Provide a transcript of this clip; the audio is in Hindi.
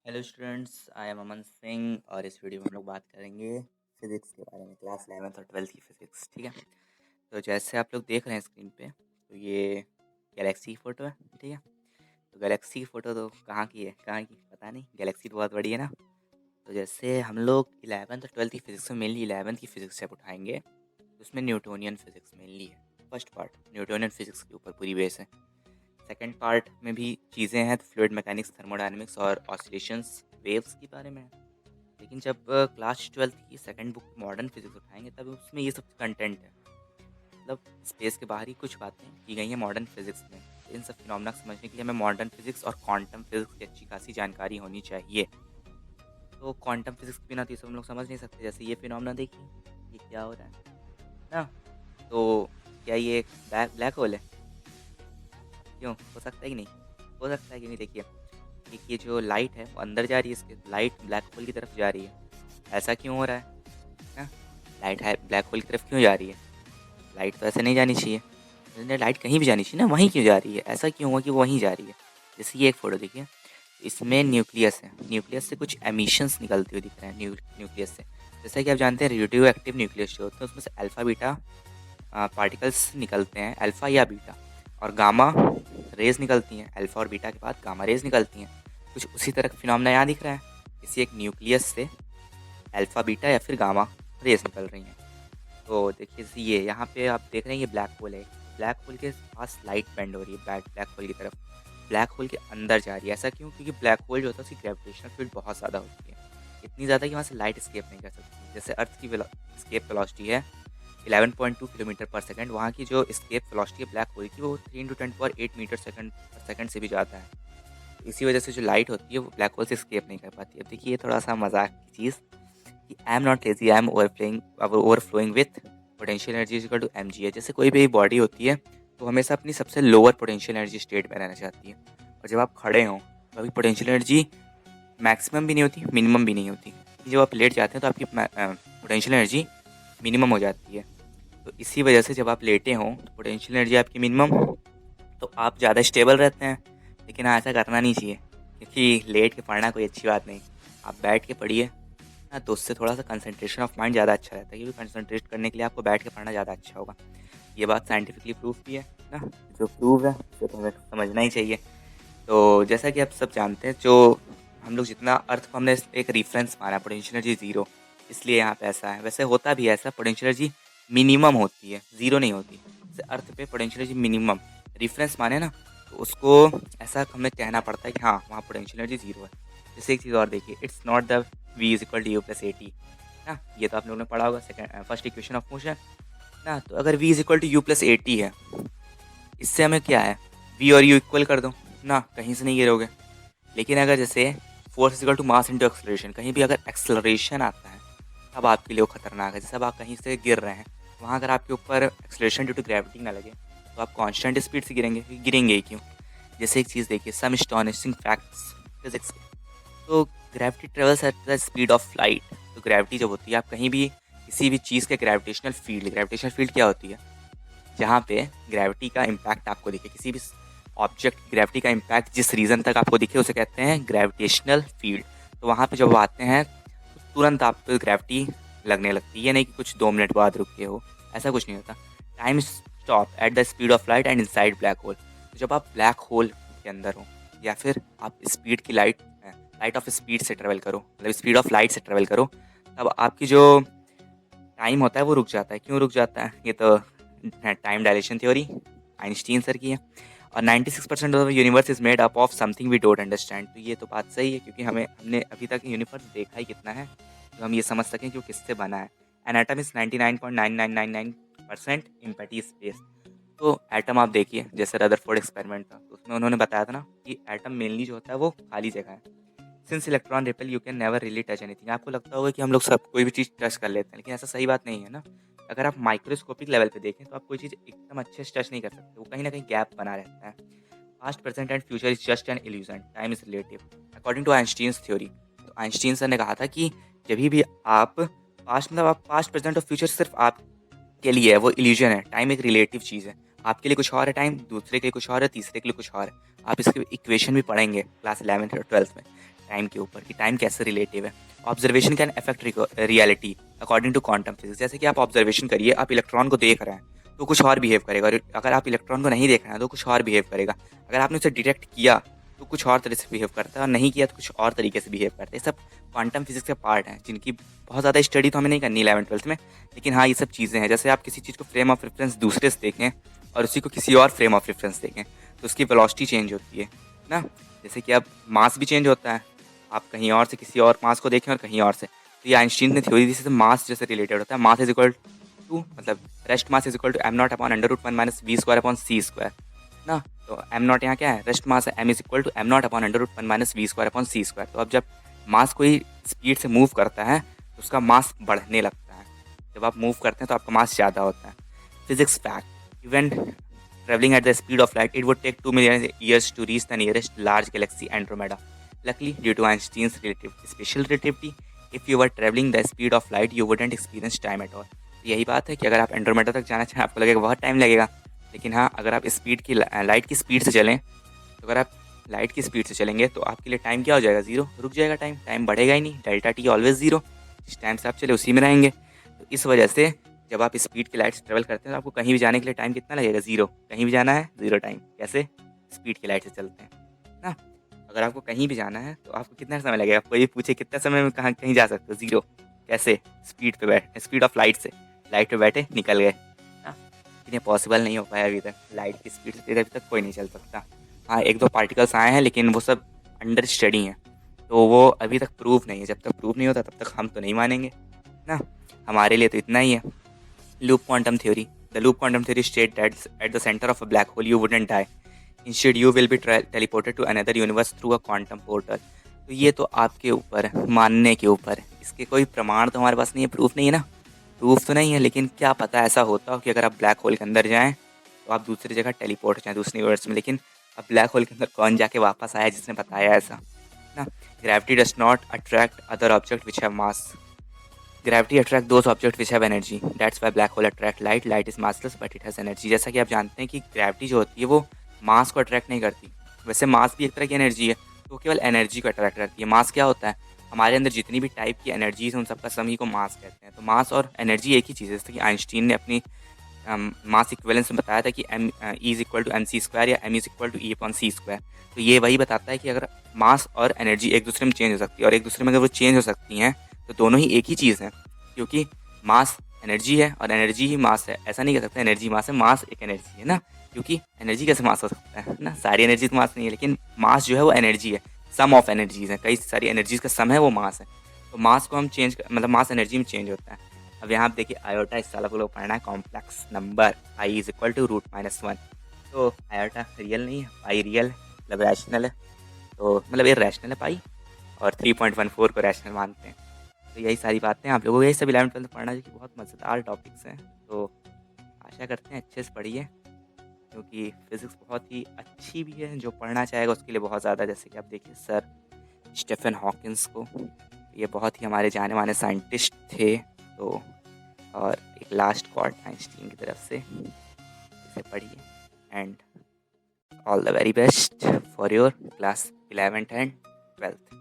Hello students, I am Aman Singh और इस वीडियो में हम लोग बात करेंगे फिज़िक्स के बारे में। क्लास 11th और 12th की फ़िज़िक्स, ठीक है। तो जैसे आप लोग देख रहे हैं स्क्रीन पे, तो ये गैलेक्सी की फ़ोटो है, ठीक है। तो गैलेक्सी की फ़ोटो तो कहाँ की पता नहीं, गैलेक्सी तो बहुत बड़ी है ना। तो जैसे हम लोग 11th और 12th की फ़िज़िक्स में मेनली 11th की फ़िज़िक्स जब उठाएंगे तो उसमें न्यूटोनियन फ़िज़िक्स मेनली है। फर्स्ट पार्ट न्यूटोनियन फ़िज़िक्स के ऊपर पूरी बेस है। सेकंड पार्ट में भी चीज़ें हैं, फ्लूइड मैकेनिक्स, थर्मोडायनेमिक्स और ऑसिलेशंस वेव्स के बारे में है। लेकिन जब क्लास 12th की सेकंड बुक मॉडर्न फिजिक्स उठाएंगे तब उसमें ये सब कंटेंट है। मतलब स्पेस के बाहर ही कुछ बातें की गई हैं मॉडर्न फिजिक्स में। तो इन सब फिनोमेना को समझने के लिए हमें मॉडर्न फिजिक्स और क्वांटम फिजिक्स की अच्छी खासी जानकारी होनी चाहिए। तो क्वांटम फिजिक्स के बिना तो ये सब हम लोग समझ नहीं सकते। जैसे ये फिनोमेना देखिए, ये क्या हो रहा है ना। तो क्या ये एक ब्लैक होल है? क्यों, हो सकता है कि नहीं? हो सकता है कि नहीं। देखिए, एक ये जो लाइट है वो अंदर जा रही है, इसके लाइट ब्लैक होल की तरफ जा रही है। ऐसा क्यों हो रहा है ना? लाइट है ब्लैक होल की तरफ क्यों जा रही है? लाइट तो ऐसे नहीं जानी चाहिए। लाइट कहीं भी जानी चाहिए ना, वहीं क्यों जा रही है? ऐसा क्यों हुआ कि वो वहीं जा रही है? जैसे ये एक फ़ोटो देखिए, इसमें न्यूक्लियस है। न्यूक्लियस से कुछ एमिशंस निकलते हुए दिख रहे हैं न्यूक्लियस से। जैसा कि आप जानते हैं, रेडियो एक्टिव न्यूक्लियस जो होते हैं उसमें से अल्फ़ा बीटा पार्टिकल्स निकलते हैं, अल्फ़ा या बीटा, और गामा रेज़ निकलती हैं। अल्फ़ा और बीटा के बाद गामा रेज़ निकलती हैं। कुछ उसी तरह का फिनोमेना यहाँ दिख रहा है। किसी एक न्यूक्लियस से अल्फ़ा बीटा या फिर गामा रेज़ निकल रही हैं। तो देखिए, जैसे ये यहाँ पे आप देख रहे हैं, ये ब्लैक होल है। ब्लैक होल के पास लाइट बेंड हो रही है ब्लैक होल की तरफ। ब्लैक होल के अंदर जा रही है। ऐसा क्यों? क्योंकि ब्लैक होल जो होता है उसकी ग्रेविटेशनल फील्ड बहुत ज़्यादा होती है। इतनी ज़्यादा कि वहाँ से लाइट एस्केप नहीं कर सकती। जैसे अर्थ की एस्केप वेलोसिटी है 11.2 किलोमीटर पर सेकंड, वहाँ की जो एस्केप वेलोसिटी है ब्लैक होल की वो 3 × 10⁸ मीटर सेकंड पर सेकंड से भी ज़्यादा है। इसी वजह से जो लाइट होती है वो ब्लैक होल से एस्केप नहीं कर पाती। अब देखिए, ये थोड़ा सा मजाक की चीज़ कि I am not lazy, I am overflowing with potential energy is equal to m g है। जैसे कोई भी बॉडी होती है तो हमेशा अपनी सबसे लोअर पोटेंशियल एनर्जी स्टेट में रहना चाहती है। और जब आप खड़े हों तो अभी पोटेंशियल एनर्जी मैक्सिमम भी नहीं होती, मिनिमम भी नहीं होती। जब आप लेट जाते हैं तो आपकी पोटेंशियल एनर्जी मिनिमम हो जाती है। तो इसी वजह से जब आप लेटे हों तो पोटेंशियल एनर्जी आपकी मिनिमम, तो आप ज़्यादा स्टेबल रहते हैं। लेकिन हाँ, ऐसा करना नहीं चाहिए क्योंकि लेट के पढ़ना कोई अच्छी बात नहीं। आप बैठ के पढ़िए ना, तो उससे थोड़ा सा कंसंट्रेशन ऑफ माइंड ज़्यादा अच्छा रहता है, क्योंकि कंसंट्रेट करने के लिए आपको बैठ के पढ़ना ज़्यादा अच्छा होगा। ये बात साइंटिफिकली प्रूफ भी है ना। जो प्रूव है उसे तो हमें समझना ही चाहिए। तो जैसा कि आप सब जानते हैं, जो हम लोग जितना अर्थ को हमने एक रेफरेंस माना पोटेंशियल एनर्जी ज़ीरो, इसलिए यहाँ पे ऐसा है। वैसे होता भी ऐसा, पोटेंशियल एनर्जी मिनिमम होती है, ज़ीरो नहीं होती। जैसे अर्थ पे पोटेंशियल एनर्जी मिनिमम रेफरेंस माने ना, तो उसको ऐसा हमें कहना पड़ता है कि हाँ, वहाँ पोटेंशियल एनर्जी ज़ीरो है। जैसे एक चीज़ और देखिए, it's not the v is equal to u plus a t ना। ये तो आप लोगों ने पढ़ा होगा, second first equation of motion ना। तो अगर v is equal to u plus a t है, इससे हमें क्या है, v और u इक्वल कर दो ना, कहीं से नहीं गिरोगे। लेकिन अगर जैसे force is equal to mass into acceleration, कहीं भी अगर एक्सलरेशन आता है तब आपके लिए वो खतरनाक है। जैसे अब आप कहीं से गिर रहे हैं, वहाँ अगर आपके ऊपर एक्सलरेशन ड्यू टू ग्रेविटी ना लगे तो आप कांस्टेंट स्पीड से गिरेंगे, गिरेंगे ही क्यों। जैसे एक चीज़ देखिए, सम एस्टोनिशिंग फैक्ट्स फिजिक्स के। तो gravity travels at the speed of light. तो ग्रेविटी जब होती है, आप कहीं भी किसी भी चीज़ के ग्रेविटेशनल फील्ड क्या होती है, जहाँ पे ग्रेविटी का इम्पैक्ट आपको दिखे, किसी भी ऑब्जेक्ट ग्रेविटी का इम्पैक्ट जिस रीज़न तक आपको दिखे उसे कहते हैं ग्रेविटेशनल फील्ड। तो वहाँ पे जब आते हैं तो तुरंत आप पे ग्रेविटी लगने लगती है। ये नहीं कि कुछ 2 मिनट बाद रुके हो, ऐसा कुछ नहीं होता। Time stop at the speed of light and inside black hole. तो जब आप ब्लैक होल के अंदर हो या फिर आप स्पीड की लाइट ऑफ स्पीड से ट्रेवल करो, मतलब स्पीड ऑफ लाइट से ट्रेवल करो, तब आपकी जो टाइम होता है वो रुक जाता है। क्यों रुक जाता है? ये तो time dilation theory Einstein sir की है। और 96% of universe is made up of something we don't understand. तो ये तो बात सही है, क्योंकि हमने अभी तक यूनिवर्स देखा ही कितना है तो हम ये समझ सकें कि वो किससे बना है। An atom is 99.9999% empty space. तो एटम आप देखिए, जैसे रदरफोर्ड एक्सपेरिमेंट था तो उसमें उन्होंने बताया था ना कि एटम मेनली जो होता है वो खाली जगह है। Since electron repel you can never really touch anything. आपको लगता होगा कि हम लोग सब कोई भी चीज़ टच कर लेते हैं, लेकिन ऐसा सही बात नहीं है ना। अगर आप माइक्रोस्कोपिक लेवल पे देखें तो आप कोई चीज़ एकदम अच्छे से टच नहीं कर सकते, वो कहीं ना कहीं गैप बना रहता है। Past, present and future is just an illusion, time is relative according to Einstein's theory. तो आइंस्टीन सर ने कहा था कि जब भी आप आप पास्ट, प्रेजेंट और फ्यूचर सिर्फ आपके लिए है, वो इल्यूजन है। टाइम एक रिलेटिव चीज़ है। आपके लिए कुछ और है टाइम, दूसरे के लिए कुछ और है, तीसरे के लिए कुछ और है। आप इसके इक्वेशन भी पढ़ेंगे क्लास 11th और 12th में। टाइम के ऊपर कि टाइम कैसे रिलेटिव है। Observation can affect reality according to quantum physics. जैसे कि आप ऑब्जर्वेशन करिए, आप इलेक्ट्रॉन को देख रहे हैं तो कुछ और बिहेव करेगा, और अगर आप इलेक्ट्रॉन को नहीं देख रहे हैं तो कुछ और बिहेव करेगा। अगर आपने उसे डिटेक्ट किया तो कुछ और तरह से बिहेव करता है, और नहीं किया तो कुछ और तरीके से बिहेव करता है। ये सब क्वांटम फिजिक्स के पार्ट हैं, जिनकी बहुत ज़्यादा स्टडी तो हमें नहीं करनी 11th-12th में, लेकिन हाँ ये सब चीज़ें हैं। जैसे आप किसी चीज़ को फ्रेम ऑफ रेफरेंस दूसरे से देखें और उसी को किसी और फ्रेम ऑफ रेफरेंस देखें तो उसकी वेलोसिटी चेंज होती है ना। जैसे कि अब मास भी चेंज होता है, आप कहीं और से किसी और मास को देखें और कहीं और से। तो ये आइंस्टीन ने थ्योरी दी जिससे मास जैसे रिलेटेड होता है। मास इज इक्वल टू, मतलब rest mass is equal to m0 upon √1 minus v² upon c² ना। तो m0 यहाँ क्या है, रेस्ट मास है, m is equal to m0 upon √1 minus v² upon c²। तो अब जब मास कोई स्पीड से मूव करता है तो उसका मास बढ़ने लगता है। जब आप मूव करते हैं तो आपका मास ज़्यादा होता है। Physics fact, even traveling at the speed of light, it would take 2 million years to reach the nearest large galaxy Andromeda. Luckily, due to Einstein's special relativity, if you were traveling the speed of light, you wouldn't experience time at all. यही बात है कि अगर आप एंड्रोमेडा तक जाना चाहें आपको लगेगा बहुत टाइम लगेगा, लेकिन हाँ अगर आप स्पीड की लाइट की स्पीड से चलें, तो अगर आप लाइट की स्पीड से चलेंगे तो आपके लिए टाइम क्या हो जाएगा, ज़ीरो, रुक जाएगा टाइम, टाइम बढ़ेगा ही नहीं। डेल्टा टी ऑलवेज ज़ीरो, जिस टाइम से आप चले उसी में रहेंगे। तो इस वजह से जब आप स्पीड की लाइट से ट्रेवल करते हैं तो आपको कहीं भी जाने के लिए टाइम कितना लगेगा, ज़ीरो। कहीं भी जाना है ज़ीरो टाइम, कैसे, स्पीड की लाइट से चलते हैं ना। अगर आपको कहीं भी जाना है तो आपको कितना समय लगेगा, कोई पूछे कितना समय में कहाँ कहीं जा सकते हो, ज़ीरो। कैसे, स्पीड पे बैठ, स्पीड ऑफ लाइट से, लाइट पे बैठे निकल गए ना। लेकिन ये पॉसिबल नहीं हो पाया अभी तक, लाइट की स्पीड से अभी तक कोई नहीं चल सकता। हाँ एक दो पार्टिकल्स आए हैं लेकिन वो सब अंडर स्टडी हैं, तो वो अभी तक प्रूव नहीं है। जब तक प्रूव नहीं होता तब तक हम तो नहीं मानेंगे ना। हमारे लिए तो इतना ही है। Loop quantum theory. The loop quantum theory states that at the center of a black hole you wouldn't die. Instead you will be teleported to another universe through a quantum portal. तो ये तो आपके ऊपर है, मानने के ऊपर है। इसके कोई प्रमाण तो हमारे पास नहीं है, प्रूफ नहीं है ना। प्रूफ तो नहीं है, लेकिन क्या पता ऐसा होता हो कि अगर आप ब्लैक होल के अंदर जाएं तो आप दूसरी जगह टेलीपोर्ट हो जाएं, दूसरे यूनिवर्स में। लेकिन अब ब्लैक होल के अंदर कौन जाके वापस आया जिसने बताया ऐसा ना। Gravity does not attract other object which have mass. Gravity attract those object which have energy, that's why black hole attract light, light is massless but it has energy. जैसा कि आप जानते हैं कि ग्रेविटी जो होती है वो मास को अट्रैक्ट नहीं करती। वैसे मास भी एक तरह की एनर्जी है, तो वो केवल एनर्जी को अट्रैक्ट करती है। मास क्या होता है, हमारे अंदर जितनी भी टाइप की एनर्जीज हैं उन सबका सभी को मास कहते हैं। तो मास और एनर्जी एक ही चीज़ है। जैसे कि आइंस्टीन ने अपनी मास इक्विवेलेंस में बताया था कि m is equal to mc² या m is equal to e/c²। तो ये वही बताता है कि अगर मास और एनर्जी एक दूसरे में चेंज हो सकती है, और एक दूसरे में अगर वो चेंज हो सकती हैं तो दोनों ही एक ही चीज़ हैं, क्योंकि मास एनर्जी है और एनर्जी ही मास है। ऐसा नहीं कह सकते एनर्जी मास है, मास एक एनर्जी है ना, क्योंकि एनर्जी कैसे मास हो सकता है ना। सारी एनर्जी तो मास नहीं है, लेकिन मास जो है वो एनर्जी है, सम ऑफ एनर्जीज है, कई सारी एनर्जीज का सम है वो मास है। तो मास को हम चेंज मतलब मास एनर्जी में चेंज होता है। अब यहाँ आप देखिए आयोटा, इस साल आप लोग पढ़ना है complex number, i is equal to √-1। तो आयोटा रियल नहीं है, पाई रियल है, मतलब रैशनल है, तो मतलब ये रैशनल है पाई, और 3.14 को रैशनल मानते हैं। तो यही सारी बातें आप लोगों को यही सब 11th-12th पढ़ना, जो कि बहुत मज़ेदार टॉपिक्स हैं। तो आशा करते हैं अच्छे से पढ़िए, क्योंकि फिज़िक्स बहुत ही अच्छी भी है। जो पढ़ना चाहेगा उसके लिए बहुत ज़्यादा, जैसे कि आप देखिए सर स्टीफन हॉकिंस को, ये बहुत ही हमारे जाने माने साइंटिस्ट थे। तो और एक लास्ट क्वार्ट आइंस्टीन की तरफ से, इसे पढ़िए। And all the very best for your class 11th and 12th।